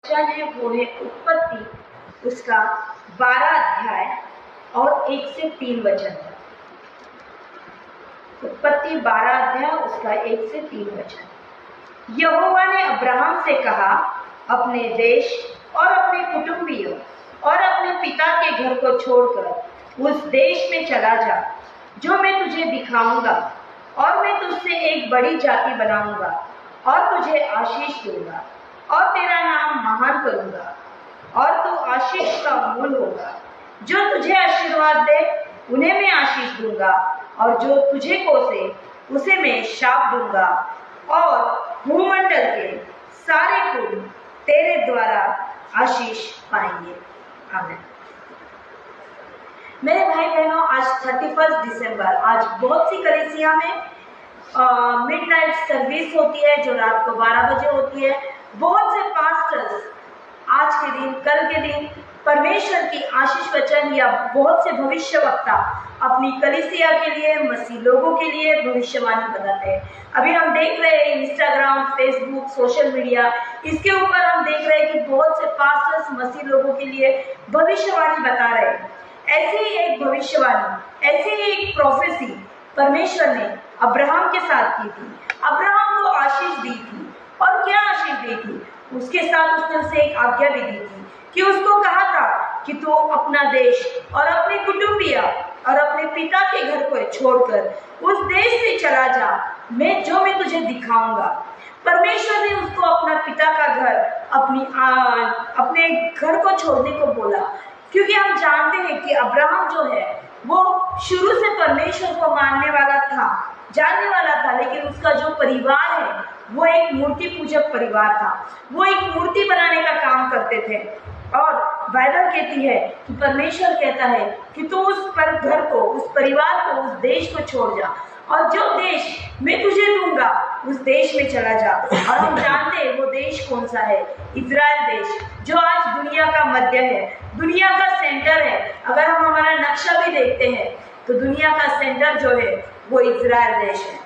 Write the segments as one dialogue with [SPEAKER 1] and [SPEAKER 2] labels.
[SPEAKER 1] वचन है वो है उत्पत्ति, उसका 12 अध्याय और 1 से 3 वचन। उत्पत्ति 12 अध्याय उसका 1 से 3 वचन। यहोवा ने अब्राहम से कहा, अपने देश और अपने कुटुंबियों और अपने पिता के घर को छोड़कर उस देश में चला जा जो मैं तुझे दिखाऊंगा, और मैं तुझसे एक बड़ी जाति बनाऊंगा और तुझे आशीष दूंगा और तेरा नाम महान करूंगा, और तू आशीष का मूल होगा। जो तुझे आशीर्वाद दे उन्हें मैं आशीष दूंगा, और जो तुझे कोसे उसे मैं शाप दूंगा, और भूमंडल के सारे कुल तेरे द्वारा आशीष पाएंगे। आमीन। मेरे भाई बहनों, आज 31 दिसंबर, आज बहुत सी कलीसिया में मिडनाइट सर्विस होती है जो रात को 12 बजे होती है। बहुत से पास्टर्स आज के दिन, कल के दिन परमेश्वर की आशीष वचन या बहुत से भविष्यवक्ता अपनी कलीसिया के लिए, मसीह लोगों के लिए भविष्यवाणी बताते हैं। अभी हम देख रहे हैं इंस्टाग्राम, फेसबुक, सोशल मीडिया, इसके ऊपर हम देख रहे हैं कि बहुत से पास्टर्स मसीह लोगों के लिए भविष्यवाणी बता रहे हैं। ऐसी ही एक भविष्यवाणी, ऐसी ही एक प्रोफेसी परमेश्वर ने अब्राहम के साथ की थी। अब्राहम को आशीष दी थी, और क्या आशीष दी थी? उसके साथ उसने उसे एक आज्ञा भी दी थी कि उसको कहा था कि तू अपना देश और अपने कुटुंबिया और अपने पिता के घर को छोड़कर उस देश से चला जा, मैं तुझे दिखाऊंगा। परमेश्वर ने उसको अपना पिता का घर, अपने घर को छोड़ने को बोला, क्योंकि हम जानते हैं कि अब्राहम जो है वो शुरू से परमेश्वर को मानने वाला था, जानने वाला था, लेकिन उसका जो परिवार है वो एक मूर्ति पूजक परिवार था। वो एक मूर्ति बनाने का काम करते थे, और बाइबल कहती है कि परमेश्वर कहता है कि तू उस घर को, उस परिवार को, उस देश को छोड़ जा, और जो देश मैं तुझे दूंगा उस देश में चला जा। और हम जानते हैं वो देश कौन सा है? इजराइल देश, जो आज दुनिया का मध्य है, दुनिया का सेंटर है। अगर हम हमारा नक्शा भी देखते हैं तो दुनिया का सेंटर जो है वो इजराइल देश है।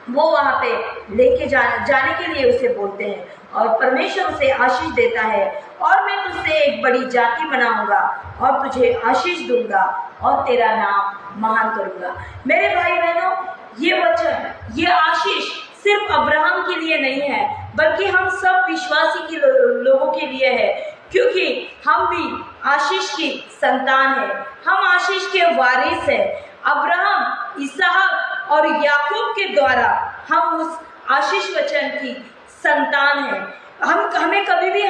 [SPEAKER 1] वो वहाँ पे लेके जाने के लिए उसे बोलते हैं, और परमेश्वर उसे आशीष देता है, और मैं तुझसे एक बड़ी जाति बनाऊंगा और तुझे आशीष दूंगा और तेरा नाम महान करूंगा। मेरे भाई बहनों, ये वचन, ये आशीष सिर्फ अब्राहम के लिए नहीं है, बल्कि हम सब विश्वासी के लोगों के लिए है, क्योंकि हम भी आशीष की संतान है, हम आशीष के वारिस है। अब्राहम, इसहाक और याकूब के द्वारा हम उस आशीष वचन की संतान है। हमें कभी भी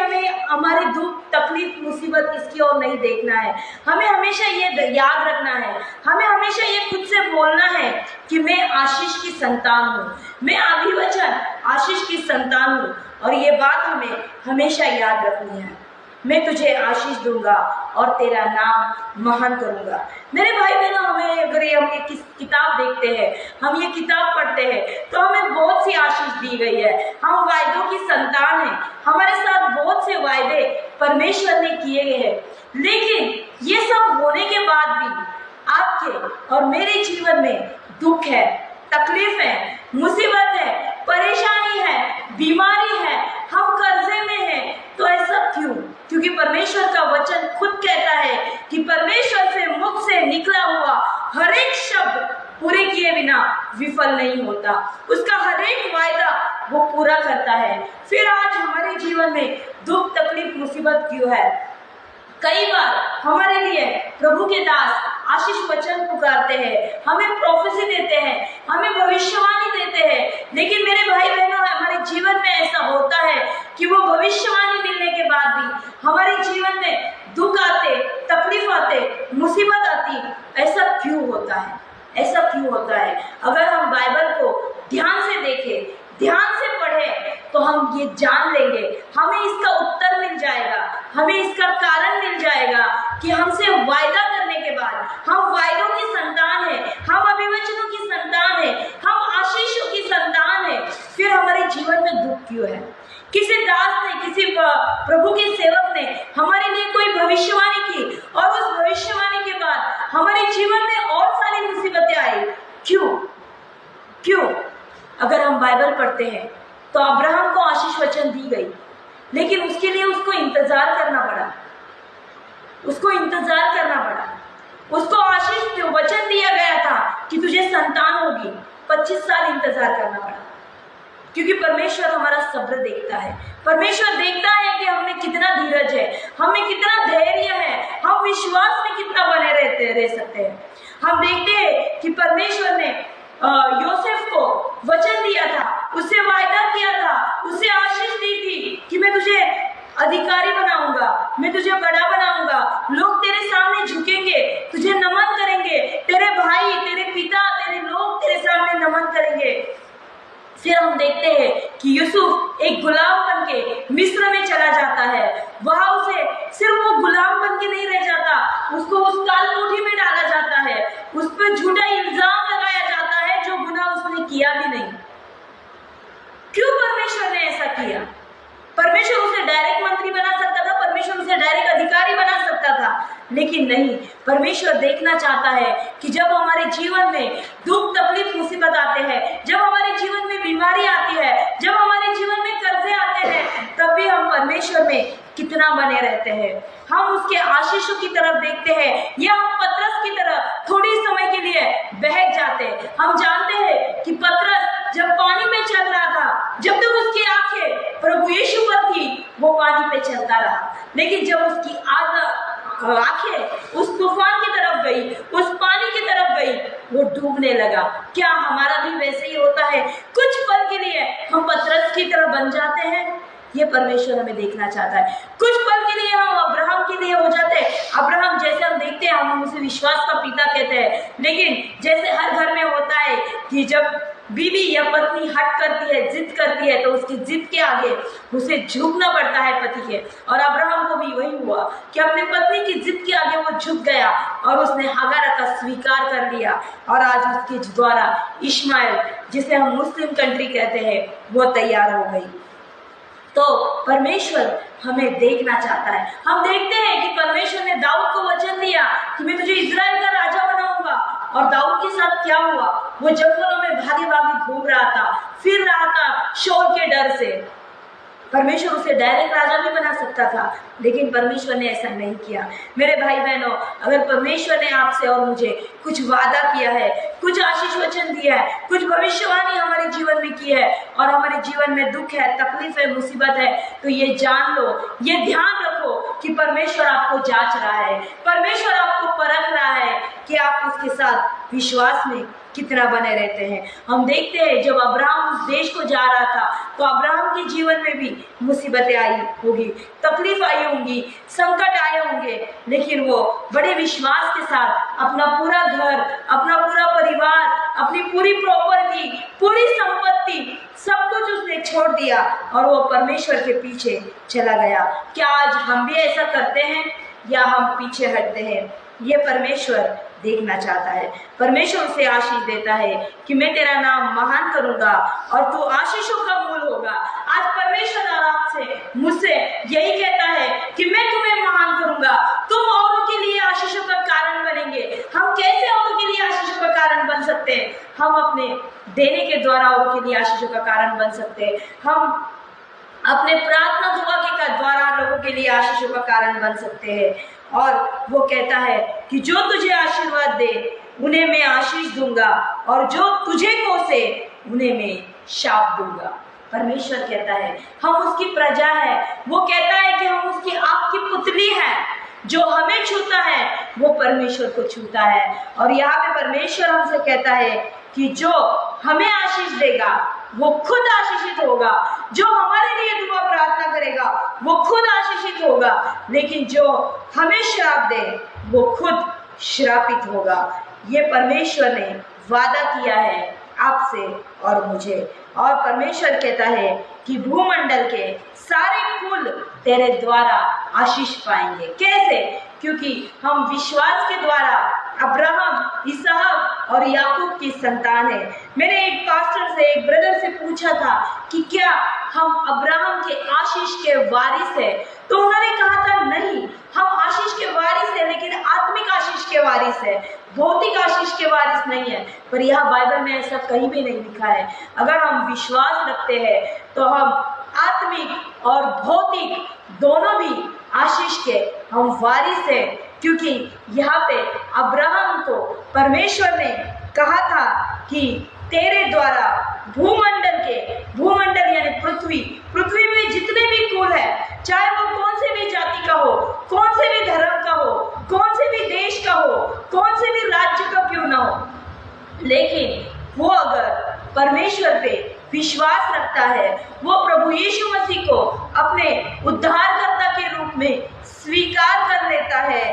[SPEAKER 1] हमारे दुख, तकलीफ, मुसीबत इसकी ओर नहीं देखना है। हमें हमेशा ये याद रखना है, हमें हमेशा ये खुद से बोलना है कि मैं आशीष की संतान हूँ, मैं अभिवचन आशीष की संतान हूँ, और ये बात हमें हमेशा याद रखनी है। मैं तुझे आशीष दूंगा और तेरा नाम महान करूंगा। मेरे भाई बहनों, अगर हम ये किताब देखते हैं, हम ये किताब पढ़ते हैं, तो हमें बहुत सी आशीष दी गई है। हम वायदों की संतान हैं, हमारे साथ बहुत से वायदे परमेश्वर ने किए गए हैं। लेकिन ये सब होने के बाद भी आपके और मेरे जीवन में दुख है, तकलीफ है, मुसीबत है, परेशानी है, बीमारी है, हम कर्जे में हैं। तो ऐसा क्यों? क्योंकि परमेश्वर का वचन खुद कहता है कि परमेश्वर से मुख से निकला हुआ हर एक शब्द पूरे किए बिना विफल नहीं होता। उसका हर एक वायदा वो पूरा करता है। फिर आज हमारे जीवन में दुख, तकलीफ, मुसीबत क्यों है? कई बार हमारे लिए प्रभु के दास आशीष वचन पुकारते हैं, हमें प्रोफेसी देते हैं, हमें भविष्यवाणी देते हैं, लेकिन मेरे भाई बहनों, हमारे जीवन में ऐसा होता है कि वो भविष्यवाणी मिलने के बाद भी हमारे जीवन में दुख आते, तकलीफ आते, मुसीबत आती। ऐसा क्यों होता है? ऐसा क्यों होता है? अगर हम बाइबल को ध्यान से देखें, ध्यान से पढ़ें, तो हम ये जान लेंगे, हमें इसका उत्तर मिल जाएगा, हमें इसका कारण मिल जाएगा कि हमसे वायदा करने के बाद, हम वायदों की संतान है, हम अभिवचनों की संतान है, हम आशीषों की संतान है, फिर हमारे जीवन में दुख क्यों है? किसी दास ने, किसी प्रभु के सेवक ने हमारे लिए कोई भविष्यवाणी की, और उस भविष्यवाणी के बाद हमारे जीवन में और सारी मुसीबतें आई। क्यों? अगर हम बाइबल पढ़ते हैं तो अब्राहम को आशीष वचन दी गई, लेकिन उसके लिए उसको इंतजार करना पड़ा, उसको इंतजार करना पड़ा। उसको आशीष वचन दिया गया था कि तुझे संतान होगी, 25 साल इंतजार करना पड़ा। क्योंकि परमेश्वर हमारा सब्र देखता है, परमेश्वर देखता है कि हमें कितना धीरज है, हमें कितना धैर्य है, हम विश्वास में कितना बने रह सकते हैं। हम देखते हैं कि परमेश्वर ने योसेफ को वचन दिया था, उससे वायदा किया था, उससे आशीष दी थी कि मैं तुझे अधिकारी बनाऊंगा, मैं तुझे बड़ा बनाऊंगा, लोग तेरे सामने झुकेंगे, तुझे नमन करेंगे, तेरे भाई, तेरे पिता, तेरे लोग तेरे सामने नमन करेंगे। फिर हम देखते हैं कि यूसुफ एक गुलाम बन के मिस्र में चला जाता है। वहां उसे सिर्फ वो गुलाम बन के नहीं रह जाता, उसको उस कालकोठी में डाला जाता है, उस पर झूठा इल्जाम लगाया जाता है जो गुनाह उसने किया भी नहीं। क्यों परमेश्वर ने ऐसा किया? परमेश्वर उसे डायरेक्ट मंत्री बना सकता था, परमेश्वर उसे डायरेक्ट अधिकारी बना सकता था, लेकिन नहीं। परमेश्वर देखना चाहता है कि जब हमारे जीवन में दुख तकलीफ मुसीबत आते हैं, जब हमारे जीवन में बीमारी आती है, जब हमारे जीवन में कर्जे आते हैं, तब भी हम परमेश्वर में कितना बने रहते हैं। हम उसके आशीषों की तरफ देखते हैं या हम पतरस की तरफ थोड़ी समय के लिए बहक जाते हैं। हम जानते हैं कि पतरस जब पानी में चल रहा था, जब तक उसकी आंखें प्रभु यीशु पर थी, वो पानी पे चलता रहा, लेकिन जब उसकी आंखें उस तूफान की तरफ गई, उस पानी की तरफ गई, वो डूबने लगा। क्या हमारा भी वैसे ही होता है? कुछ पल के लिए हम पतरस की तरह बन जाते हैं, ये परमेश्वर हमें देखना चाहता है। कुछ पल के लिए हम अब्राहम के लिए हो जाते हैं। अब्राहम जैसे हम देखते हैं, हम उसे विश्वास का पिता कहते हैं, लेकिन जैसे हर घर में होता है कि जब बीवी या पत्नी हट करती है, जिद करती है, तो उसकी जिद के आगे उसे झुकना पड़ता है पति के। और अब्राहम को भी वही हुआ कि अपने पत्नी की जिद के आगे वो झुक गया और उसने हागार का स्वीकार कर लिया, और आज उसके द्वारा इश्माइल, जिसे हम मुस्लिम कंट्री कहते हैं, वो तैयार हो गई। तो परमेश्वर हमें देखना चाहता है। हम देखते हैं कि परमेश्वर ने दाऊद को वचन दिया कि मैं तुझे इजराइल का राजा बनाऊंगा, और दाऊद के साथ क्या हुआ? वो जंगलों में भागे भागे घूम रहा था, फिर रहा था शौल के डर से। परमेश्वर उसे डायरेक्ट राजा भी बना सकता था, लेकिन परमेश्वर ने ऐसा नहीं किया। मेरे भाई बहनों, अगर परमेश्वर ने आपसे और मुझे कुछ वादा किया है, कुछ आशीष वचन दिया है, कुछ भविष्यवाणी हमारे जीवन में की है, और हमारे जीवन में दुख है, तकलीफ है, मुसीबत है, तो ये जान लो, ये ध्यान रखो कि परमेश्वर आपको जांच रहा है, परमेश्वर आपको परख रहा है कि आप उसके साथ विश्वास में कितना बने रहते हैं। हम देखते हैं जब अब्राहम उस देश को जा रहा था, तो अब्राहम के जीवन में भी मुसीबतें आई होगी, तकलीफ आई होंगी, संकट आए होंगे, लेकिन वो बड़े विश्वास के साथ अपना पूरा घर, अपना पूरा परिवार, अपनी पूरी प्रॉपर्टी, पूरी संपत्ति, सब कुछ उसने छोड़ दिया और वो परमेश्वर के पीछे चला गया। क्या आज हम भी ऐसा करते हैं या हम पीछे हटते हैं? ये परमेश्वर देखना चाहता है। परमेश्वर उसे आशीष देता है कि मैं तेरा नाम महान करूंगा और तू आशीषों का मूल होगा। आज परमेश्वर और आपसे, मुझसे यही कहता है कि मैं तुम्हें महान करूंगा, तुम औरों के लिए आशीषों का कारण बनेंगे। हम कैसे औरों के लिए आशीषों का कारण बन सकते हैं? हम अपने देने के द्वारा औरों के लिए आशीषों का कारण बन सकते हैं। हम अपने प्रार्थना दुआ के द्वारा लोगों के लिए आशीषों का कारण बन सकते हैं। और वो कहता है कि जो तुझे आशीर्वाद दे उन्हें मैं आशीष दूंगा, और जो तुझे कोसे उन्हें मैं शाप दूंगा। परमेश्वर कहता है हम उसकी प्रजा है। वो कहता है कि हम उसकी आग की पुतली है। जो हमें छूता है वो परमेश्वर को छूता है। और यहाँ पे परमेश्वर हमसे कहता है कि जो हमें आशीष देगा वो खुद आशीषित होगा, जो हमारे लिए दुआ प्रार्थना करेगा वो खुद आशीषित होगा, लेकिन जो हमें श्राप दे वो खुद श्रापित होगा। ये परमेश्वर ने वादा किया है आपसे और मुझे। और परमेश्वर कहता है कि भूमंडल के सारे कुल तेरे द्वारा आशीष पाएंगे। कैसे? क्योंकि हम विश्वास के द्वारा अब्राहम, इसहाक और याकूब की संतान है। मैंने एक पास्टर से, एक ब्रदर से पूछा था कि क्या हम अब्राहम के आशीष के वारिस है? तो उन्होंने कहा था नहीं, हम आशीष के वारिस है, लेकिन आत्मिक आशीष के वारिस है, भौतिक आशीष के वारिस नहीं है। पर यह बाइबल में ऐसा कहीं भी नहीं लिखा है। अगर हम विश्वास रखते हैं तो हम आत्मिक और भौतिक दोनों भी आशीष के हम वारिस हैं, क्योंकि यहाँ पे अब्राहम को परमेश्वर ने कहा था कि तेरे द्वारा भूमंडल यानी पृथ्वी में जितने भी कुल है, चाहे वो कौन से भी जाति का हो, कौन से भी धर्म का हो, कौन से भी देश का हो, कौन से भी राज्य का क्यों ना हो, लेकिन वो अगर परमेश्वर पे विश्वास रखता है, वो प्रभु यीशु मसीह को अपने उद्धारकर्ता के रूप में स्वीकार कर लेता है,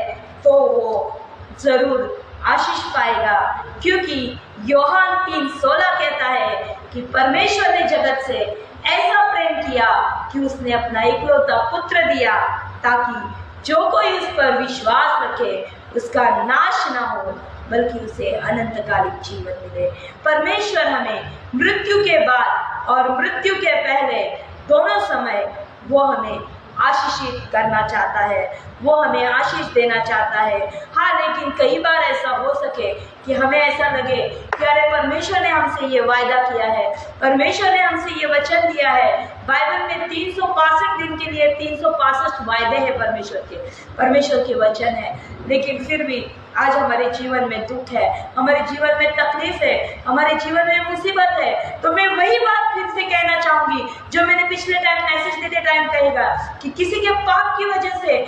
[SPEAKER 1] तो वो जरूर आशीष पाएगा। क्योंकि यूहन्ना 3:16 कहता है कि परमेश्वर ने जगत से ऐसा प्रेम किया कि उसने अपना इकलौता पुत्र दिया, ताकि जो कोई उस पर विश्वास रखे उसका नाश ना हो, बल्कि उसे अनंतकालिक जीवन मिले। परमेश्वर हमें मृत्यु के बाद और मृत्यु के पहले दोनों समय वो हमें आशीषित करना चाहता है, वो हमें आशीष देना चाहता है। हाँ, लेकिन कई बार ऐसा हो सके कि हमें ऐसा लगे कि अरे परमेश्वर ने हमसे ये वायदा किया है, परमेश्वर ने हमसे ये वचन दिया है। बाइबल में 365 दिन के लिए 365 वायदे हैं परमेश्वर के वचन है, लेकिन फिर भी आज हमारे जीवन में दुख है, हमारे जीवन में तकलीफ है, हमारे जीवन में मुसीबत है। तो मैं वही बात फिर से कहना चाहूंगी जो मैंने पिछले टाइम मैसेज देते टाइम कहेगा कि किसी के पाप की वजह से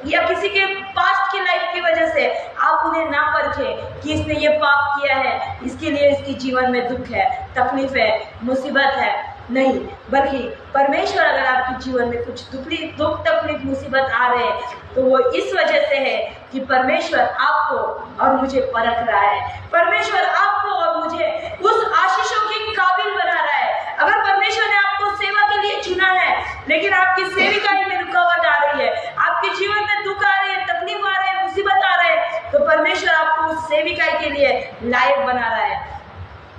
[SPEAKER 1] या किसी के पास्ट की लाइफ की वजह से आप उन्हें ना परखें कि इसने ये पाप किया है, इसके लिए इसके जीवन में दुख है, तकलीफ है, मुसीबत है। नहीं, बल्कि परमेश्वर अगर आपके जीवन में कुछ दुख तकलीफ मुसीबत आ रहे हैं तो वो इस वजह से है कि परमेश्वर आपको और मुझे परख रहा है, परमेश्वर आपको और मुझे उस आशीषों के काबिल बना रहा है। अगर परमेश्वर ने आपको सेवा के लिए चुना है, लेकिन आपकी सेविकाई में रुकावट आ रही है, आपके जीवन में दुख आ रही है, तकलीफ आ रही है, मुसीबत आ रहा है, तो परमेश्वर आपको उस सेविकाई के लिए लायक बना रहा है।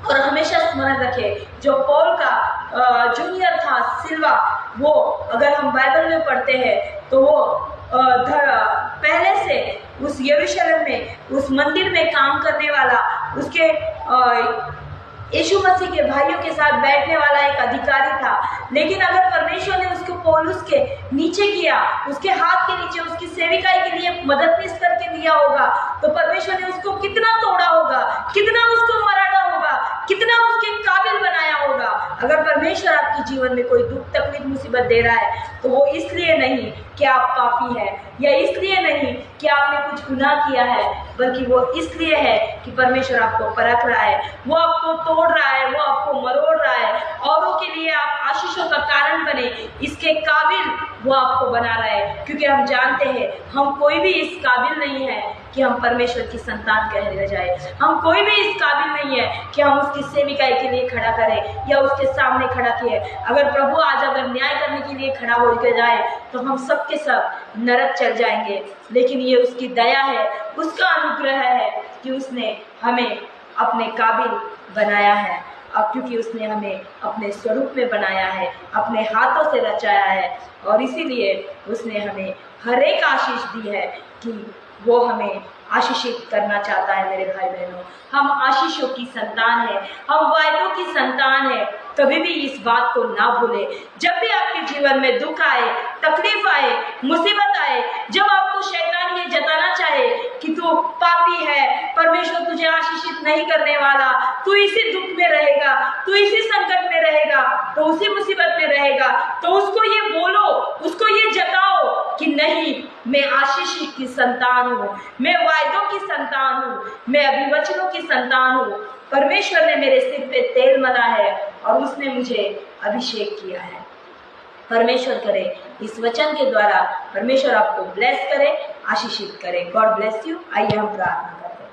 [SPEAKER 1] और हमेशा स्मरण रखें, जो पौल का जूनियर था सिल्वा, वो अगर हम बाइबल में पढ़ते हैं तो वो पहले से उस यरूशलेम में उस मंदिर में काम करने वाला, उसके यीशु मसीह के भाइयों के साथ बैठने वाला एक अधिकारी था। लेकिन अगर परमेश्वर ने उसको पौलुस के नीचे किया, उसके हाथ के नीचे उसकी सेविकाई के लिए मददनीश करके दिया होगा, तो परमेश्वर ने उसको कितना तोड़ा होगा, कितना उसको मराड़ा होगा, कितना उसके काबिल बनाया होगा। अगर परमेश्वर आपके जीवन में कोई दुख तकलीफ मुसीबत दे रहा है तो वो इसलिए नहीं कि आप पापी हैं, या इसलिए नहीं कि आपने कुछ गुनाह किया है, बल्कि वो इसलिए है कि परमेश्वर आपको परख रहा है, वो आपको तोड़ रहा है, वो आपको मरोड़ रहा है, औरों के लिए आप आशीषों का कारण बने, इसके काबिल वो आपको बना रहा है। क्योंकि हम जानते हैं हम कोई भी इस काबिल नहीं है कि हम परमेश्वर की संतान कहने जाए, हम कोई भी इस काबिल नहीं है कि हम उसकी सेविकाई के लिए खड़ा करें या उसके सामने खड़ा किए। अगर प्रभु आज अगर न्याय करने के लिए खड़ा होकर जाए तो हम सब के सब नरक चल जाएंगे, लेकिन ये उसकी दया है, उसका अनुग्रह है कि उसने हमें अपने काबिल बनाया है, अब क्योंकि उसने हमें अपने स्वरूप में बनाया है, अपने हाथों से रचाया है, और इसीलिए उसने हमें हर एक आशीष दी है कि वो हमें आशीषित करना चाहता है। मेरे भाई बहनों, हम आशीषों की संतान है, हम वायदों की संतान है। कभी भी इस बात को ना भूले। जब भी आपके जीवन में दुख आए, तकलीफ आए, मुसीबत आए, जब आपको शैतान ये जताना चाहे कि तू पापी है, परमेश्वर तुझे आशीषित नहीं करने वाला, तू इसी दुख में रहेगा, तू इसी संकट में रहेगा, तो उसी मुसीबत में रहेगा, तो उसको ये बोलो, उसको ये जताओ कि नहीं, मैं आशीषित की संतान हूँ, मैं वायदों की संतान हूँ, मैं अभिवचनों की संतान हूँ। परमेश्वर ने मेरे सिर पे तेल मला है और उसने मुझे अभिषेक किया है। परमेश्वर करे इस वचन के द्वारा परमेश्वर आपको ब्लेस करे, आशीषित करे। God bless you. आइए हम प्रार्थना करते हैं।